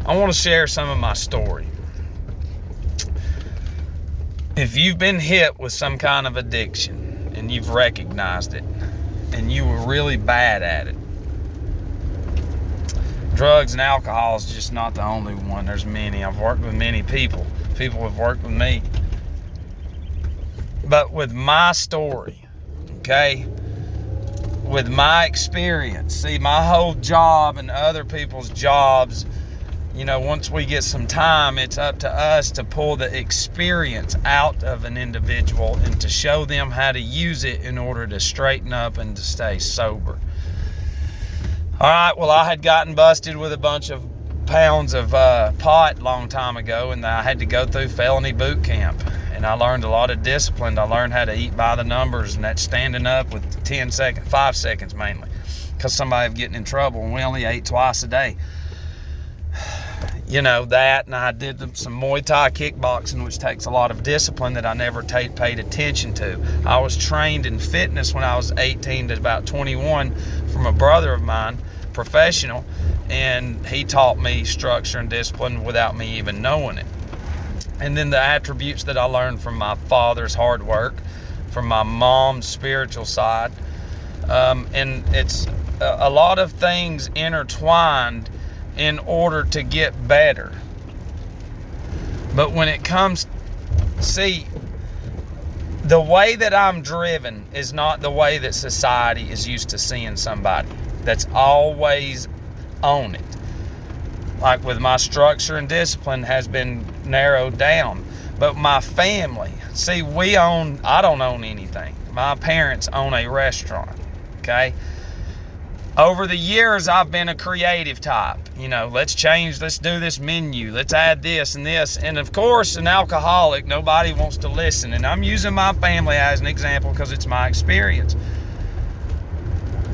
I want to share some of my story. If you've been hit with some kind of addiction and you've recognized it and you were really bad at it, drugs and alcohol is just not the only one. There's many. I've worked with many people. People have worked with me. But with my story, okay, with my experience, see, my whole job and other people's jobs, once we get some time, it's up to us to pull the experience out of an individual and to show them how to use it in order to straighten up and to stay sober. All right, well, I had gotten busted with a bunch of pounds of pot a long time ago, and I had to go through felony boot camp. And I learned a lot of discipline. I learned how to eat by the numbers, and that's standing up with 5 seconds mainly, because somebody was getting in trouble, and we only ate twice a day. That, and I did some Muay Thai kickboxing, which takes a lot of discipline that I never paid attention to. I was trained in fitness when I was 18 to about 21 from a brother of mine, professional, and he taught me structure and discipline without me even knowing it. And then the attributes that I learned from my father's hard work, from my mom's spiritual side, and it's a lot of things intertwined in order to get better. But when it comes, see, the way that I'm driven is not the way that society is used to seeing somebody that's always on it. Like with my structure and discipline has been narrowed down. But my family, see, I don't own anything. My parents own a restaurant, okay? Over the years, I've been a creative type. Let's do this menu. Let's add this and this. And of course, an alcoholic, nobody wants to listen. And I'm using my family as an example because it's my experience.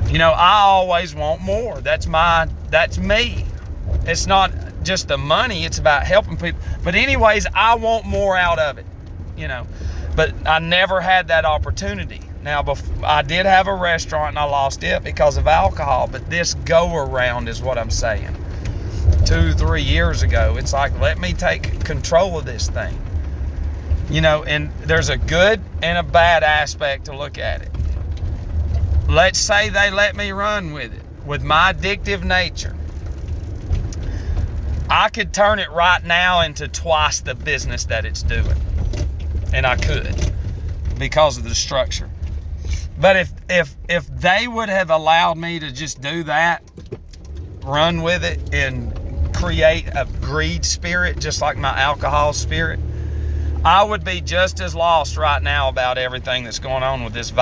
I always want more. That's me. It's not just the money, it's about helping people. But anyways, I want more out of it, But I never had that opportunity. Now, I did have a restaurant and I lost it because of alcohol, but this go-around is what I'm saying. 2-3 years ago, it's like, let me take control of this thing. And there's a good and a bad aspect to look at it. Let's say they let me run with it. With my addictive nature, I could turn it right now into twice the business that it's doing. And I could, because of the structure. But if they would have allowed me to just do that, run with it, and create a greed spirit, just like my alcohol spirit, I would be just as lost right now about everything that's going on with this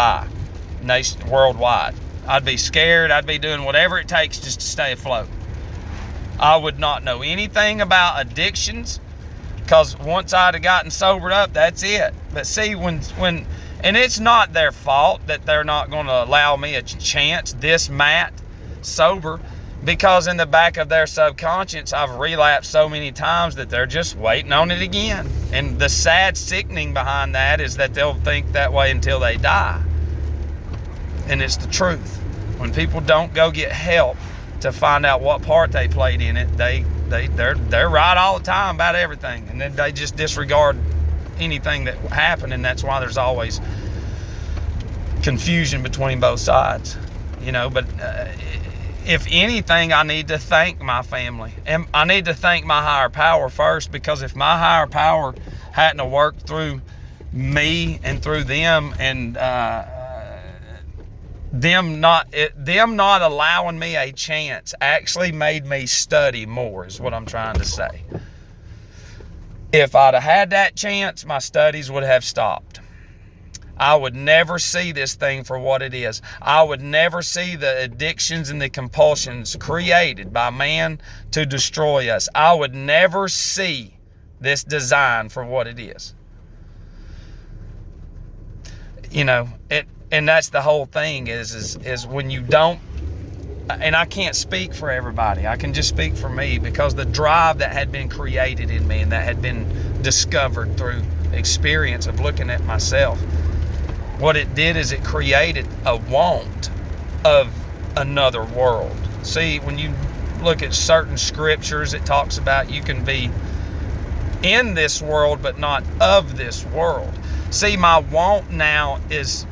worldwide. I'd be scared. I'd be doing whatever it takes just to stay afloat. I would not know anything about addictions, because once I'd have gotten sobered up, that's it. But see, and it's not their fault that they're not going to allow me a chance, this Matt, sober, because in the back of their subconscious, I've relapsed so many times that they're just waiting on it again. And the sad sickening behind that is that they'll think that way until they die. And it's the truth. When people don't go get help to find out what part they played in it, they're right all the time about everything, and then they just disregard anything that happened, and that's why there's always confusion between both sides. But if anything, I need to thank my family, and I need to thank my higher power first, because if my higher power hadn't worked through me and through them, and them not allowing me a chance actually made me study more, is what I'm trying to say. If I'd have had that chance, my studies would have stopped. I would never see this thing for what it is. I would never see the addictions and the compulsions created by man to destroy us. I would never see this design for what it is. And that's the whole thing is when you don't, and I can't speak for everybody. I can just speak for me, because the drive that had been created in me and that had been discovered through experience of looking at myself, what it did is it created a want of another world. See, when look at certain scriptures, it talks about you can be in this world but not of this world. See, my want now is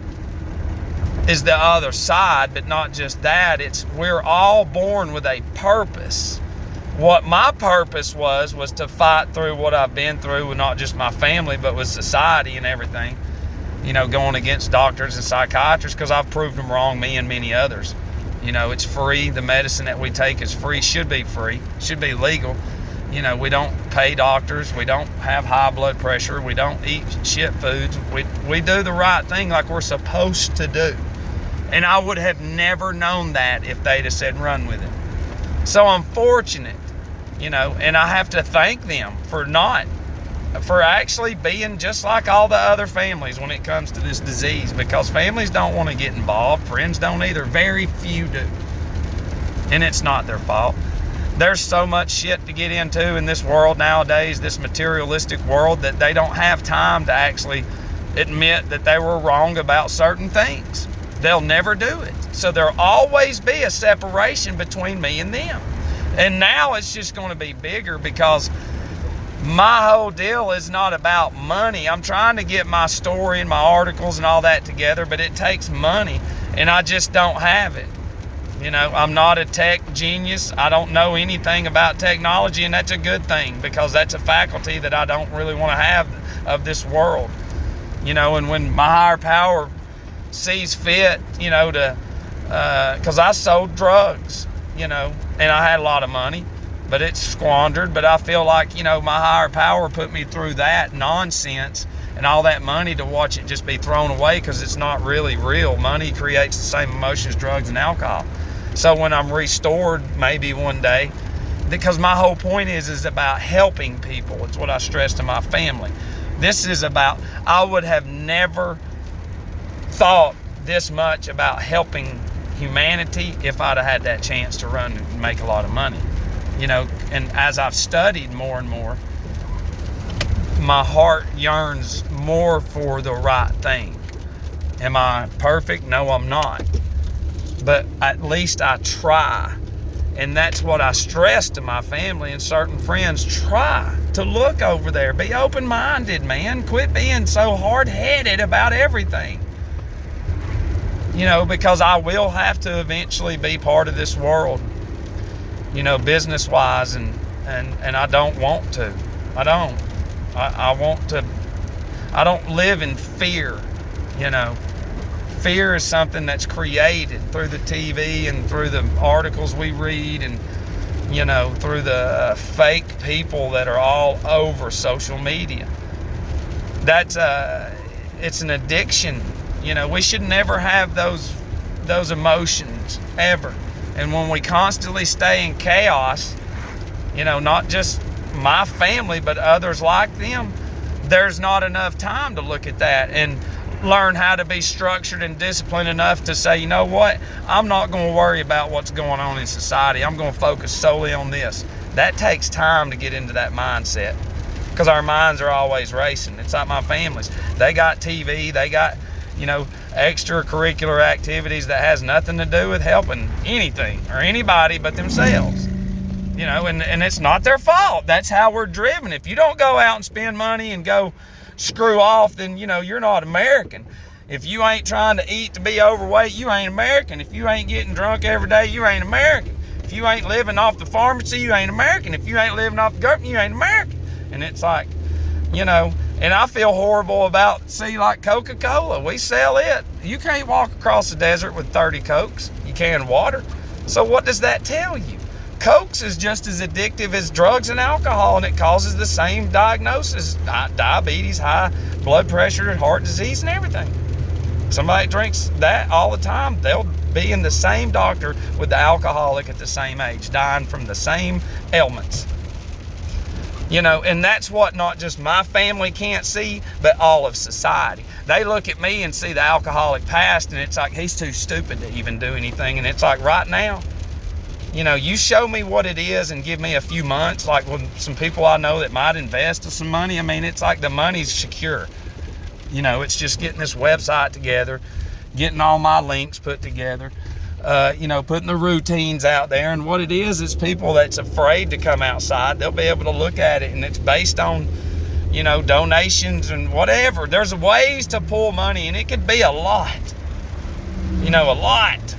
the other side, but not just that. It's we're all born with a purpose. What my purpose was to fight through what I've been through with not just my family, but with society and everything. You know, going against doctors and psychiatrists, because I've proved them wrong, me and many others. You know, it's free. The medicine that we take is free, should be free, should be legal. You know, we don't pay doctors. We don't have high blood pressure. We don't eat shit foods. We do the right thing like we're supposed to do. And I would have never known that if they'd have said run with it. So I'm fortunate, you know, and I have to thank them for actually being just like all the other families when it comes to this disease, because families don't want to get involved. Friends don't either. Very few do. And it's not their fault. There's so much shit to get into in this world nowadays, this materialistic world, that they don't have time to actually admit that they were wrong about certain things. They'll never do it. So there'll always be a separation between me and them. And now it's just going to be bigger, because my whole deal is not about money. I'm trying to get my story and my articles and all that together, but it takes money, and I just don't have it. You know, I'm not a tech genius. I don't know anything about technology, and that's a good thing, because that's a faculty that I don't really want to have of this world. You know, and when my higher power sees fit, you know, because I sold drugs, you know, and I had a lot of money, but it's squandered. But I feel like, you know, my higher power put me through that nonsense and all that money to watch it just be thrown away, because it's not really real. Money creates the same emotions, drugs, and alcohol. So when I'm restored, maybe one day, because my whole point is about helping people. It's what I stress to my family. This is about, I would have never thought this much about helping humanity if I'd have had that chance to run and make a lot of money. You know, and as I've studied more and more, my heart yearns more for the right thing. Am I perfect? No, I'm not. But at least I try. And that's what I stress to my family and certain friends. Try to look over there. Be open-minded, man. Quit being so hard-headed about everything. You know, because I will have to eventually be part of this world, you know, business-wise, and I don't want to. I don't. I want to. I don't live in fear, you know. Fear is something that's created through the TV and through the articles we read, and, you know, through the fake people that are all over social media. That's it's an addiction. You know, we should never have those emotions, ever. And when we constantly stay in chaos, you know, not just my family, but others like them, there's not enough time to look at that and learn how to be structured and disciplined enough to say, you know what, I'm not going to worry about what's going on in society. I'm going to focus solely on this. That takes time to get into that mindset, because our minds are always racing. It's like my families. They got TV, they got, you know, extracurricular activities that has nothing to do with helping anything or anybody but themselves. You know, and it's not their fault. That's how we're driven. If you don't go out and spend money and go screw off, then, you know, you're not American. If you ain't trying to eat to be overweight, you ain't American. If you ain't getting drunk every day, you ain't American. If you ain't living off the pharmacy, you ain't American. If you ain't living off the government, you ain't American. And it's like, you know, and I feel horrible about, see, like Coca Cola, we sell it. You can't walk across the desert with 30 Cokes. You can water. So what does that tell you? Cokes is just as addictive as drugs and alcohol, and it causes the same diagnosis: diabetes, high blood pressure, heart disease, and everything. Somebody drinks that all the time, they'll be in the same doctor with the alcoholic at the same age, dying from the same ailments. You know, and that's what not just my family can't see, but all of society. They look at me and see the alcoholic past, and it's like, he's too stupid to even do anything. And it's like, right now, you know, you show me what it is and give me a few months, like with some people I know that might invest some money. I mean, it's like the money's secure. You know, it's just getting this website together, getting all my links put together, putting the routines out there. And what it is people that's afraid to come outside. They'll be able to look at it, and it's based on, donations and whatever. There's ways to pull money, and it could be a lot. A lot.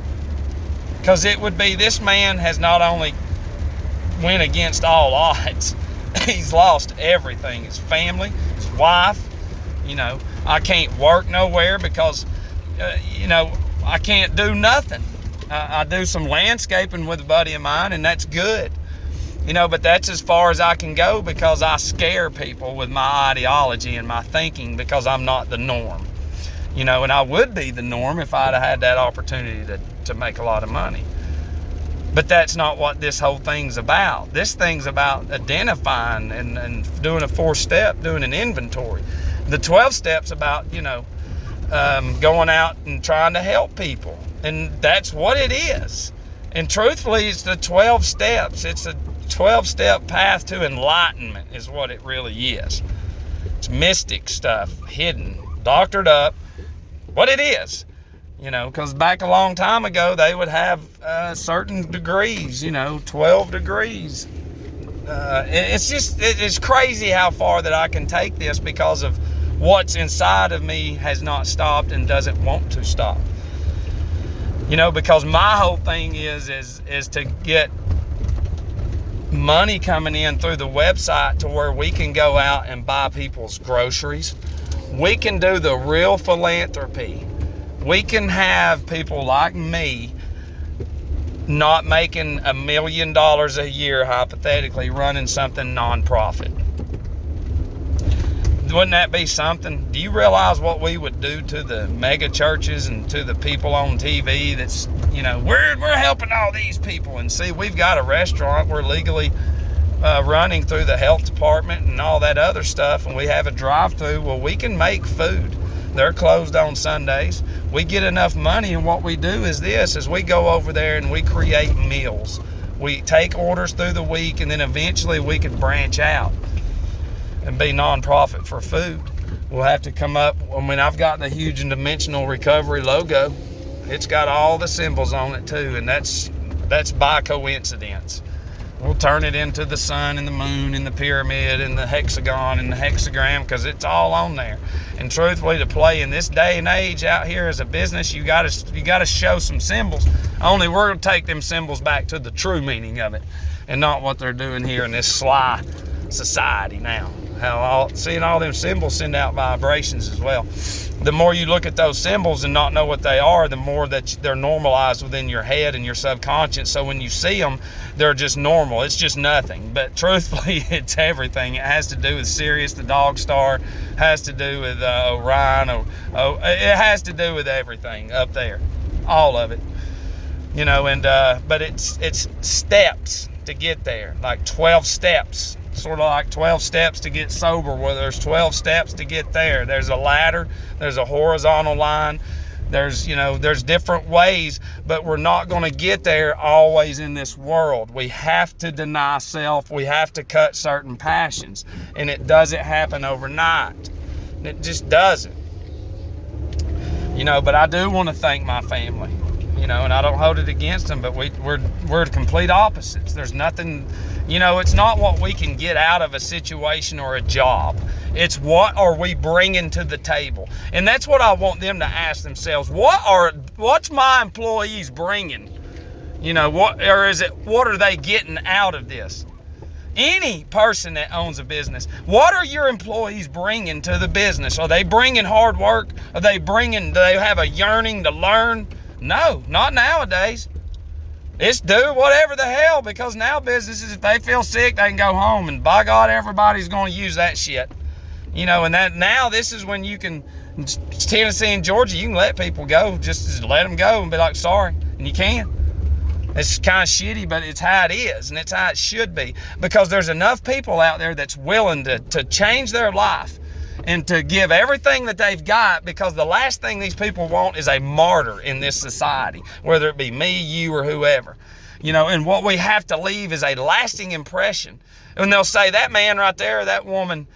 Because it would be, this man has not only went against all odds, he's lost everything. His family, his wife. I can't work nowhere because, I can't do nothing. I do some landscaping with a buddy of mine, and that's good. But that's as far as I can go because I scare people with my ideology and my thinking because I'm not the norm. And I would be the norm if I'd have had that opportunity to make a lot of money. But that's not what this whole thing's about. This thing's about identifying and doing a 4-step, doing an inventory. The 12 steps about, going out and trying to help people. And that's what it is. And truthfully, it's the 12 steps. It's a 12-step path to enlightenment is what it really is. It's mystic stuff, hidden, doctored up. What it is. Because back a long time ago, they would have certain degrees, 12 degrees. It's crazy how far that I can take this because of what's inside of me has not stopped and doesn't want to stop. Because my whole thing is to get money coming in through the website to where we can go out and buy people's groceries. We can do the real philanthropy. We can have people like me not making $1 million a year, hypothetically, running something nonprofit. Wouldn't that be something? Do you realize what we would do to the mega churches and to the people on TV that's, we're helping all these people. And see, we've got a restaurant we're legally running through the health department and all that other stuff, and we have a drive-through. Well, we can make food. They're closed on Sundays. We get enough money, and what we do is we go over there and we create meals. We take orders through the week, and then eventually we can branch out and be nonprofit for food. We'll have to come up, I've got the huge and dimensional recovery logo. It's got all the symbols on it too, and that's by coincidence. We'll turn it into the sun and the moon and the pyramid and the hexagon and the hexagram because it's all on there. And truthfully, to play in this day and age out here as a business, you gotta show some symbols. Only we're gonna take them symbols back to the true meaning of it, and not what they're doing here in this sly society now. Seeing all them symbols send out vibrations as well. The more you look at those symbols and not know what they are, the more that they're normalized within your head and your subconscious. So when you see them, they're just normal. It's just nothing. But truthfully, it's everything. It has to do with Sirius, the dog star. Has to do with Orion. It has to do with everything up there. All of it. But it's steps to get there. Like 12 steps. Sort of like 12 steps to get sober, where there's 12 steps to get there. There's a ladder, there's a horizontal line, there's different ways, but we're not going to get there always in this world. We have to deny self, we have to cut certain passions, and it doesn't happen overnight. It just doesn't. But I do want to thank my family, and I don't hold it against them, but we're complete opposites. There's nothing. It's not what we can get out of a situation or a job. It's what are we bringing to the table? And that's what I want them to ask themselves. What's my employees bringing? What are they getting out of this? Any person that owns a business, what are your employees bringing to the business? Are they bringing hard work? Do they have a yearning to learn? No, not nowadays. It's do whatever the hell, because now businesses, if they feel sick, they can go home, and by God, everybody's going to use that shit. And that now this is when you can, Tennessee and Georgia, you can let people go, just let them go and be like, sorry, and you can. It's kind of shitty, but it's how it is, and it's how it should be, because there's enough people out there that's willing to change their life and to give everything that they've got, because the last thing these people want is a martyr in this society, whether it be me, you, or whoever. And what we have to leave is a lasting impression. And they'll say, that man right there, that woman,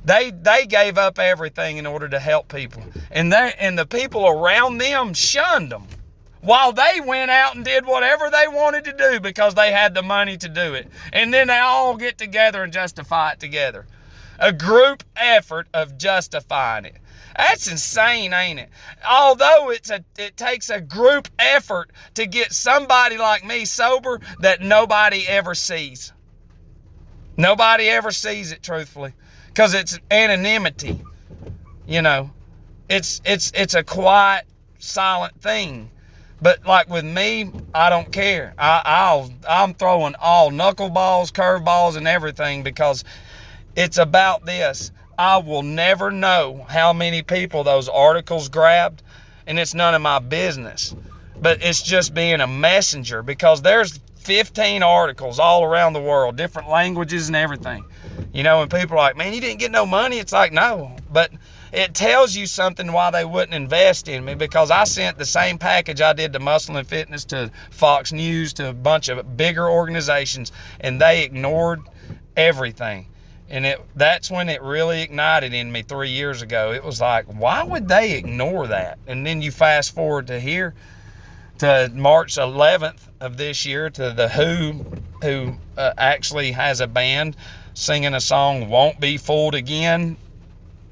they gave up everything in order to help people. And the people around them shunned them. while they went out and did whatever they wanted to do because they had the money to do it. And then they all get together and justify it together. A group effort of justifying it. That's insane, ain't it? Although it takes a group effort to get somebody like me sober that nobody ever sees. Nobody ever sees it, truthfully, because it's anonymity. You know, it's a quiet, silent thing. But like with me, I don't care. I'm throwing all knuckleballs, curveballs, and everything, because it's about this. I will never know how many people those articles grabbed, and it's none of my business. But it's just being a messenger, because there's 15 articles all around the world, different languages and everything. You know, and people are like, man, you didn't get no money. It's like, no, but it tells you something why they wouldn't invest in me, because I sent the same package I did to Muscle and Fitness, to Fox News, to a bunch of bigger organizations, and they ignored everything. And that's when it really ignited in me 3 years ago. It was like, why would they ignore that? And then you fast forward to here, to March 11th of this year, to the who actually has a band singing a song, Won't Be Fooled Again.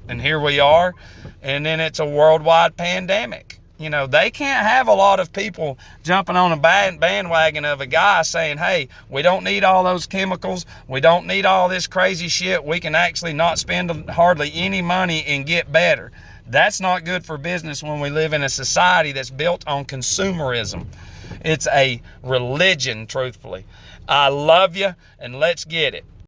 And here we are. And then it's a worldwide pandemic. You know, they can't have a lot of people jumping on a bandwagon of a guy saying, hey, we don't need all those chemicals. We don't need all this crazy shit. We can actually not spend hardly any money and get better. That's not good for business when we live in a society that's built on consumerism. It's a religion, truthfully. I love you, and let's get it.